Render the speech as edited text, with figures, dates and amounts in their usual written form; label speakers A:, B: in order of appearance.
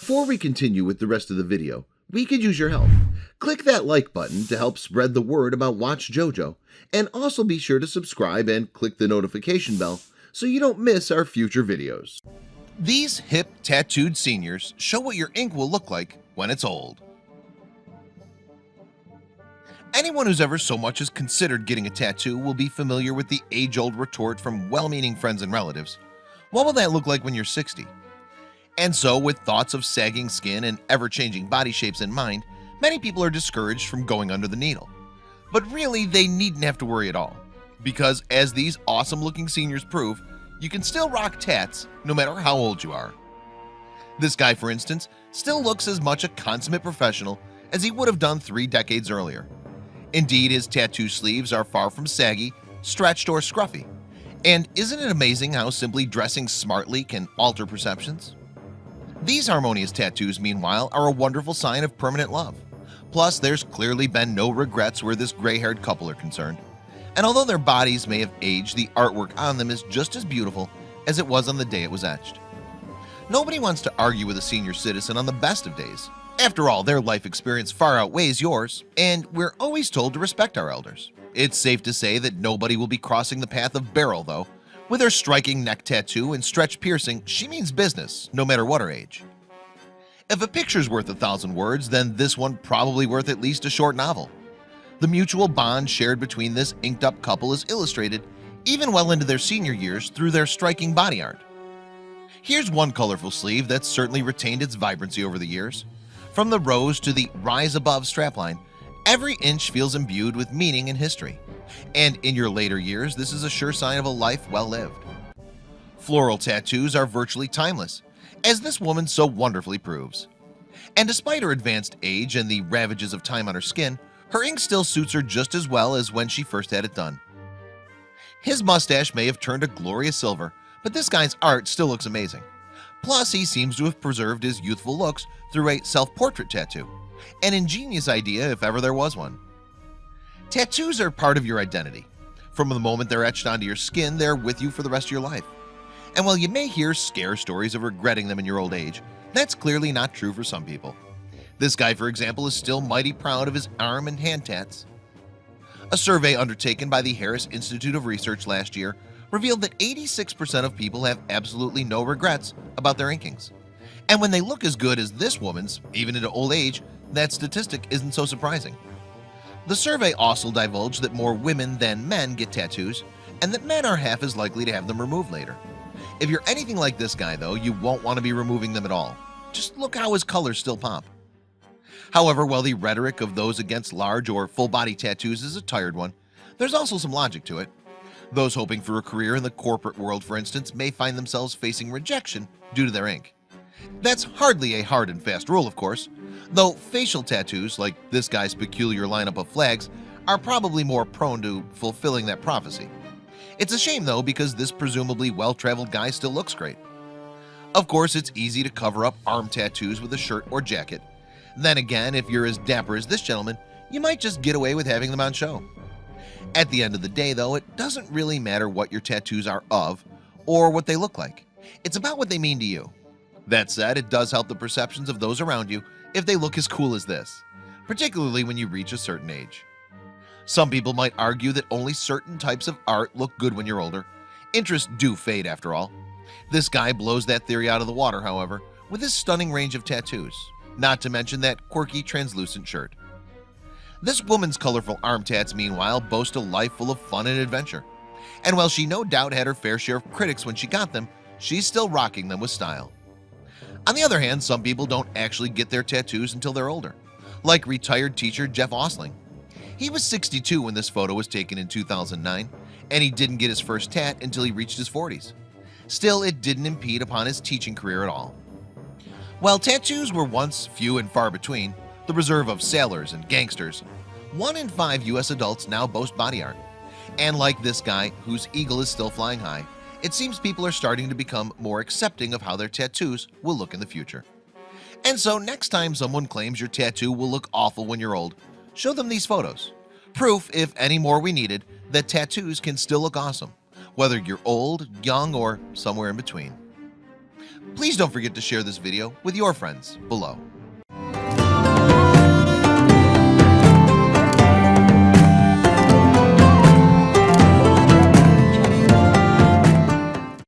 A: Before we continue with the rest of the video, we could use your help. Click that like button to help spread the word about Watch JoJo, and also be sure to subscribe and click the notification bell so you don't miss our future videos. These hip tattooed seniors show what your ink will look like when it's old. Anyone who's ever so much as considered getting a tattoo will be familiar with the age-old retort from well-meaning friends and relatives. What will that look like when you're 60? And so, with thoughts of sagging skin and ever-changing body shapes in mind, many people are discouraged from going under the needle. But really, they needn't have to worry at all, because as these awesome-looking seniors prove, you can still rock tats no matter how old you are. This guy, for instance, still looks as much a consummate professional as he would have done 3 decades earlier. Indeed, his tattoo sleeves are far from saggy, stretched, or scruffy. And isn't it amazing how simply dressing smartly can alter perceptions? These harmonious tattoos, meanwhile, are a wonderful sign of permanent love. Plus, there's clearly been no regrets where this gray-haired couple are concerned. And although their bodies may have aged, the artwork on them is just as beautiful as it was on the day it was etched. Nobody wants to argue with a senior citizen on the best of days. After all, their life experience far outweighs yours, and we're always told to respect our elders. It's safe to say that nobody will be crossing the path of Beryl, though. With her striking neck tattoo and stretch piercing, she means business, no matter what her age. If a picture's worth 1,000 words, then this one probably worth at least a short novel. The mutual bond shared between this inked-up couple is illustrated, even well into their senior years, through their striking body art. Here's one colorful sleeve that's certainly retained its vibrancy over the years. From the rose to the rise above strapline, every inch feels imbued with meaning and history. And in your later years, this is a sure sign of a life well lived. Floral tattoos are virtually timeless, as this woman so wonderfully proves. And despite her advanced age and the ravages of time on her skin, her ink still suits her just as well as when she first had it done. His mustache may have turned a glorious silver, but this guy's art still looks amazing. Plus, he seems to have preserved his youthful looks through a self-portrait tattoo, an ingenious idea if ever there was one. Tattoos are part of your identity. From the moment they're etched onto your skin, they're with you for the rest of your life. And while you may hear scare stories of regretting them in your old age, that's clearly not true for some people. This guy, for example, is still mighty proud of his arm and hand tats. A survey undertaken by the Harris Institute of Research last year revealed that 86% of people have absolutely no regrets about their inkings. And when they look as good as this woman's, even into old age, that statistic isn't so surprising. The survey also divulged that more women than men get tattoos, and that men are half as likely to have them removed later. If you're anything like this guy, though, you won't want to be removing them at all. Just look how his colors still pop. However, while the rhetoric of those against large or full-body tattoos is a tired one, there's also some logic to it. Those hoping for a career in the corporate world, for instance, may find themselves facing rejection due to their ink. That's hardly a hard and fast rule, of course, though facial tattoos, like this guy's peculiar lineup of flags, are probably more prone to fulfilling that prophecy. It's a shame, though, because this presumably well-traveled guy still looks great. Of course, it's easy to cover up arm tattoos with a shirt or jacket. Then again, if you're as dapper as this gentleman, you might just get away with having them on show. At the end of the day, though, it doesn't really matter what your tattoos are of or what they look like. It's about what they mean to you. That said, it does help the perceptions of those around you if they look as cool as this, particularly when you reach a certain age. Some people might argue that only certain types of art look good when you're older. Interests do fade, after all. This guy blows that theory out of the water, however, with his stunning range of tattoos, not to mention that quirky translucent shirt. This woman's colorful arm tats, meanwhile, boast a life full of fun and adventure. And while she no doubt had her fair share of critics when she got them, she's still rocking them with style. On the other hand, some people don't actually get their tattoos until they're older, like retired teacher Jeff Osling. He was 62 when this photo was taken in 2009, and he didn't get his first tat until he reached his 40s. Still, it didn't impede upon his teaching career at all. While tattoos were once few and far between, the reserve of sailors and gangsters, 1 in 5 US adults now boast body art. And like this guy, whose eagle is still flying high, it seems people are starting to become more accepting of how their tattoos will look in the future. And so next time someone claims your tattoo will look awful when you're old, show them these photos. Proof, if any more we needed, that tattoos can still look awesome, whether you're old, young, or somewhere in between. Please don't forget to share this video with your friends below.